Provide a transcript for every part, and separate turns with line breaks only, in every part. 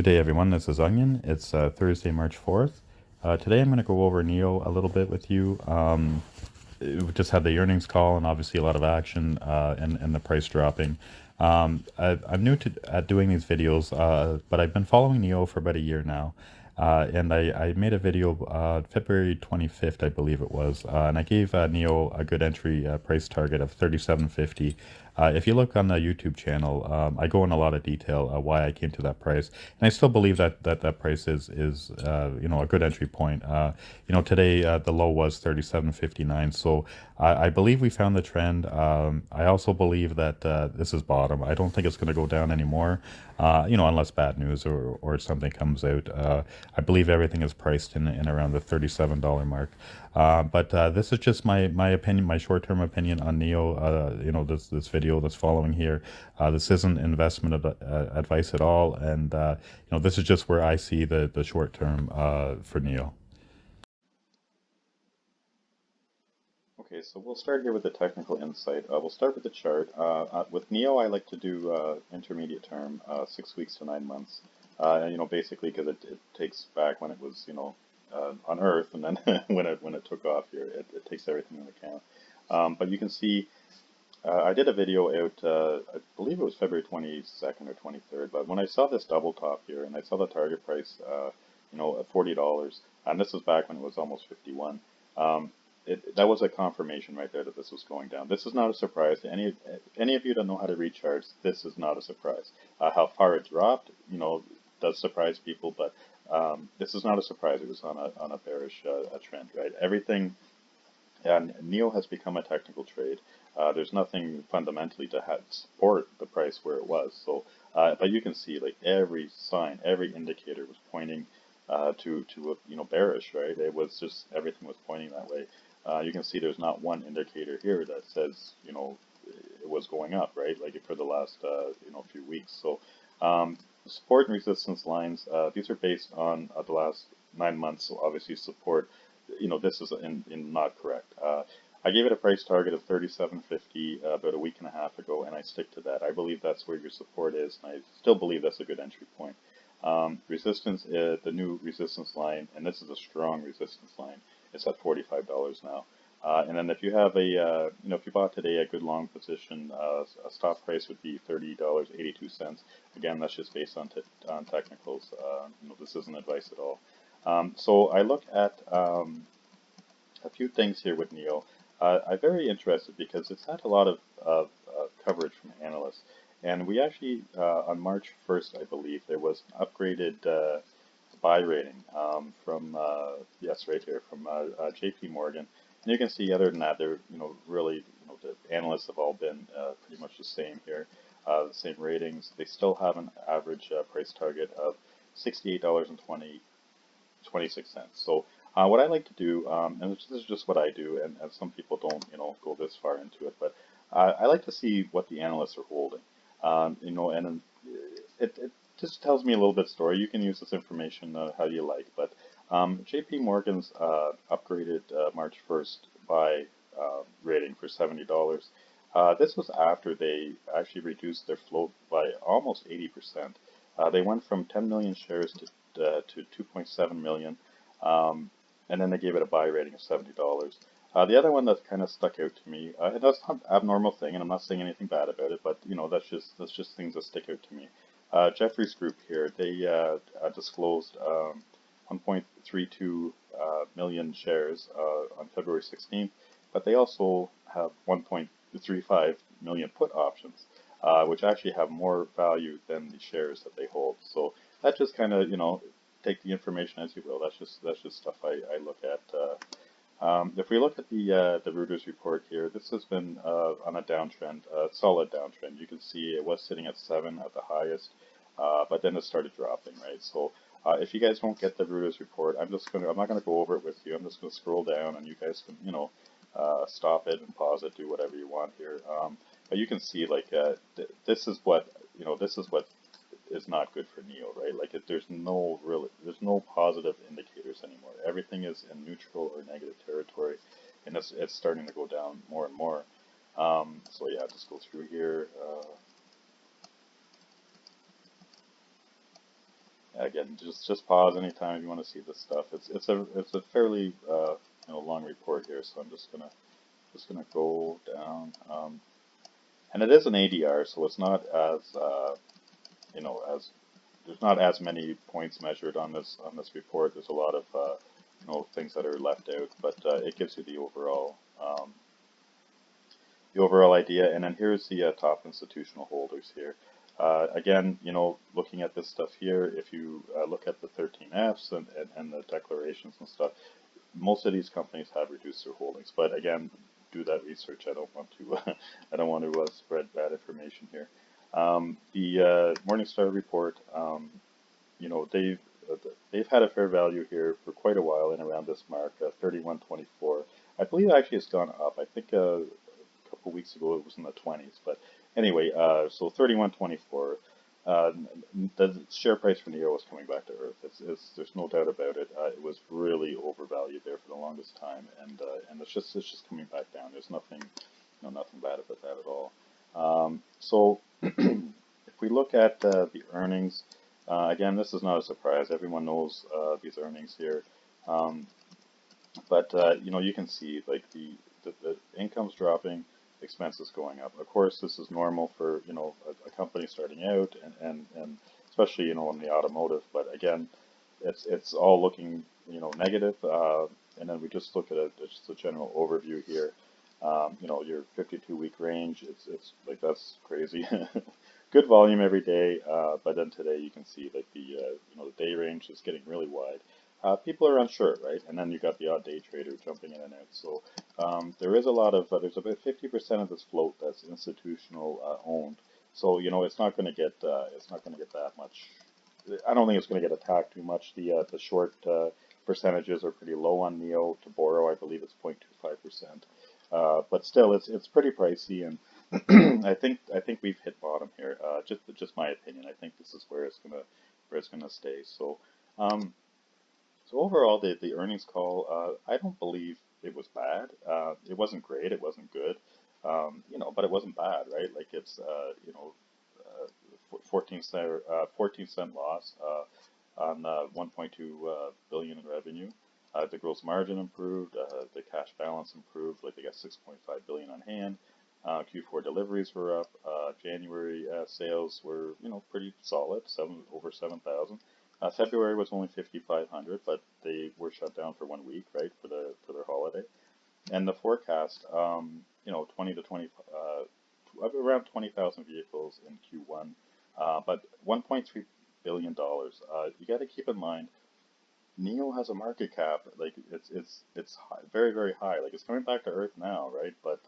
Good day, everyone. This is Onion. It's Thursday, March 4th. Today I'm going to go over NIO a little bit with you. We just had the earnings call and obviously a lot of action and the price dropping. I'm new to at doing these videos, but I've been following NIO for about a year now. And I made a video February 25th, I believe it was, and I gave NIO a good entry price target of 37.50. If you look on the YouTube channel, I go in a lot of detail why I came to that price, and I still believe that price is a good entry point. Today the low was 37.59, so I believe we found the trend. I also believe that this is bottom. I don't think it's going to go down anymore, unless bad news or something comes out. I believe everything is priced in around the $37 mark. But this is just my opinion, my short-term opinion on NIO. This video that's following here. This isn't investment advice at all, and this is just where I see the short term for NIO.
Okay, so we'll start here with the technical insight. We'll start with the chart. With NIO, I like to do intermediate term, 6 weeks to 9 months. Basically because it takes back when it was, on Earth, and then when it took off here, it takes everything into account. But you can see, I did a video out, I believe it was February 22nd or 23rd. But when I saw this double top here, and I saw the target price, at $40, and this was back when it was almost 51. That was a confirmation right there that this was going down. This is not a surprise to any of you that know how to read charts. This is not a surprise. How far it dropped, does surprise people, but this is not a surprise. It was on a bearish trend, right? Everything, and NIO has become a technical trade. There's nothing fundamentally to support the price where it was. So, but you can see like every sign, every indicator was pointing to bearish, right? It was just everything was pointing that way. You can see there's not one indicator here that says, it was going up, right? Like for the last, few weeks. So, support and resistance lines, these are based on the last 9 months. So obviously support, this is not correct. I gave it a price target of 37.50 about a week and a half ago, and I stick to that. I believe that's where your support is, and I still believe that's a good entry point. Resistance, the new resistance line, and this is a strong resistance line. It's at $45 now. And then if you have if you bought today a good long position, a stop price would be $30.82. Again, that's just based on technicals. This isn't advice at all. So I look at a few things here with NIO. I'm very interested because it's had a lot of coverage from analysts. And we actually, on March 1st, I believe, there was an upgraded buy rating from, yes, right here, from JP Morgan. And you can see, other than that, they're, really, the analysts have all been pretty much the same here, the same ratings. They still have an average price target of $68.26. So what I like to do, and this is just what I do, and some people don't, go this far into it, but I like to see what the analysts are holding. And it just tells me a little bit story. You can use this information how you like, but JP Morgan's upgraded March 1st by rating for $70. This was after they actually reduced their float by almost 80%. They went from 10 million shares to 2.7 million, and then they gave it a buy rating of $70. The other one that kind of stuck out to me, and that's not an abnormal thing, and I'm not saying anything bad about it, but that's just things that stick out to me. Jeffries Group here, they disclosed 1.32 million shares on February 16th, but they also have 1.35 million put options, which actually have more value than the shares that they hold. So that just kind of, take the information as you will. That's just stuff I look at. If we look at the Reuters report here, this has been on a downtrend, a solid downtrend. You can see it was sitting at 7 at the highest, but then it started dropping, right? So if you guys don't get the Reuters report, I'm not gonna go over it with you. I'm just gonna scroll down, and you guys can, stop it and pause it, do whatever you want here. But you can see, like, this is what is not good for NIO, right? Like, there's no positive indicators anymore. Everything is in neutral or negative territory, and it's starting to go down more and more. So yeah, just go through here. again, just pause anytime you want to see this stuff. It's a fairly long report here, so I'm just gonna go down. And it is an ADR, so it's not as as there's not as many points measured on this report. There's a lot of things that are left out, but it gives you the overall idea. And then here's the top institutional holders here. Again, looking at this stuff here, if you look at the 13Fs and the declarations and stuff, most of these companies have reduced their holdings. But again, do that research. I don't want to I don't want to spread bad information here. The Morningstar report, you know, they've they've had a fair value here for quite a while and around this mark, 31.24. I believe actually it's gone up. I think a couple weeks ago it was in the 20s, but anyway, so 31.24. Uh, the share price for NIO is coming back to earth. There's no doubt about it. It was really overvalued there for the longest time, and it's just coming back down. There's nothing, nothing bad about that at all. So if we look at the earnings, again, this is not a surprise. Everyone knows these earnings here. Um, but you can see like the income's dropping, expenses going up. Of course, this is normal for a company starting out, and especially in the automotive. But again, it's all looking negative. And then we just look at just a general overview here. Your 52-week range. It's like that's crazy. Good volume every day, but then today you can see like the day range is getting really wide. People are unsure, right? And then you got the odd day trader jumping in and out. So there is a lot of there's about 50% of this float that's institutional owned. So it's not going to get that much. I don't think it's going to get attacked too much. The short percentages are pretty low on NIO. To borrow, I believe it's 0.25%. But still, it's pretty pricey, and I think we've hit bottom here. Just my opinion. I think this is where it's gonna stay. Um, so overall, the earnings call, I don't believe it was bad. It wasn't great. It wasn't good. But it wasn't bad, right? Like it's 14 cent loss on 1.2 billion in revenue. The gross margin improved, the cash balance improved, like they got 6.5 billion on hand. Q4 deliveries were up. January sales were, pretty solid, over 7,000. February was only 5,500, but they were shut down for 1 week, right, for their holiday. And the forecast, 20 to 20, around 20,000 vehicles in Q1, but 1.3 billion dollars. You got to keep in mind NIO has a market cap like it's high, very very high. Like it's coming back to earth now, right? But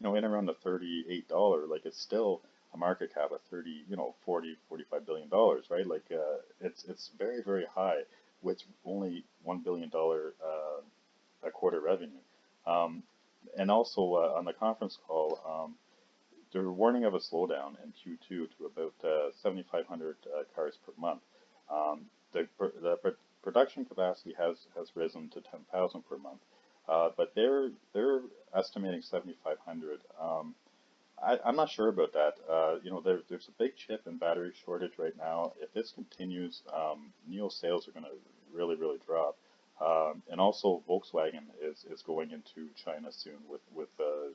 in around the $38, like it's still a market cap of 30, 40, 45 billion dollars, right? Like it's very very high with only $1 billion a quarter revenue. Um, and also on the conference call, they're warning of a slowdown in Q2 to about 7,500 cars per month. The production capacity has risen to 10,000 per month, but they're estimating 7,500. I'm not sure about that. There's a big chip and battery shortage right now. If this continues, NIO sales are going to really, really drop. And also Volkswagen is going into China soon with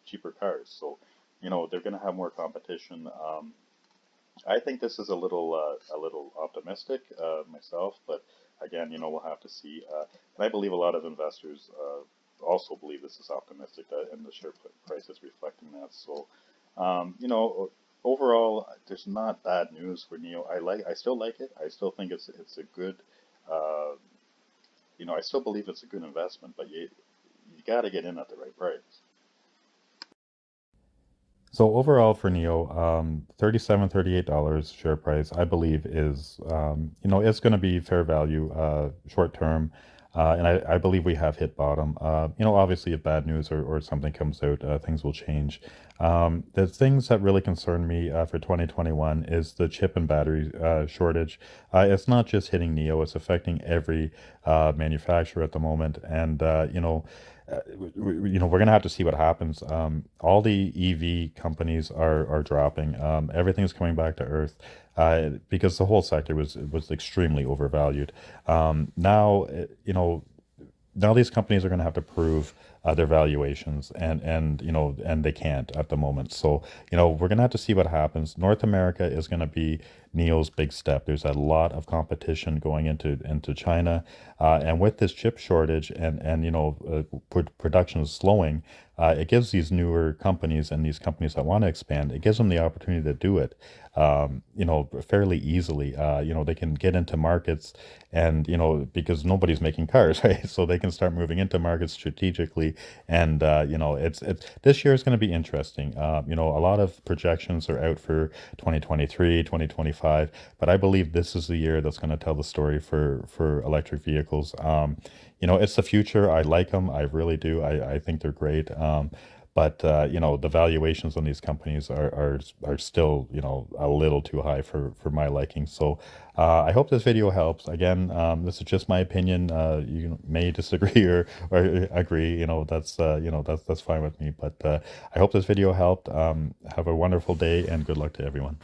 cheaper cars. So, they're going to have more competition. I think this is a little optimistic myself, but again, we'll have to see. And I believe a lot of investors also believe this is optimistic, and the share price is reflecting that. So, overall, there's not bad news for NIO. I still like it. I still think it's a good, uh, I still believe it's a good investment, but you got to get in at the right price.
So overall for Neo, 37, $38 share price, I believe is, it's going to be fair value, short term. And I believe we have hit bottom. Obviously if bad news or something comes out, things will change. The things that really concern me for 2021 is the chip and battery shortage. It's not just hitting Neo, it's affecting every manufacturer at the moment. And, we're going to have to see what happens. All the EV companies are dropping. Everything's coming back to earth because the whole sector was extremely overvalued. Now, now these companies are going to have to prove their valuations, and they can't at the moment. So we're going to have to see what happens. North America is going to be NIO's big step. There's a lot of competition going into China, and with this chip shortage and production is slowing. It gives these newer companies and these companies that want to expand, it gives them the opportunity to do it, fairly easily. They can get into markets and, because nobody's making cars, right? So they can start moving into markets strategically. And, this year is going to be interesting. A lot of projections are out for 2023, 2025, but I believe this is the year that's going to tell the story for electric vehicles. It's the future. I like them. I really do. I think they're great. But the valuations on these companies are still, a little too high for my liking. So I hope this video helps. Again, this is just my opinion. You may disagree or agree. That's fine with me. But I hope this video helped. Have a wonderful day and good luck to everyone.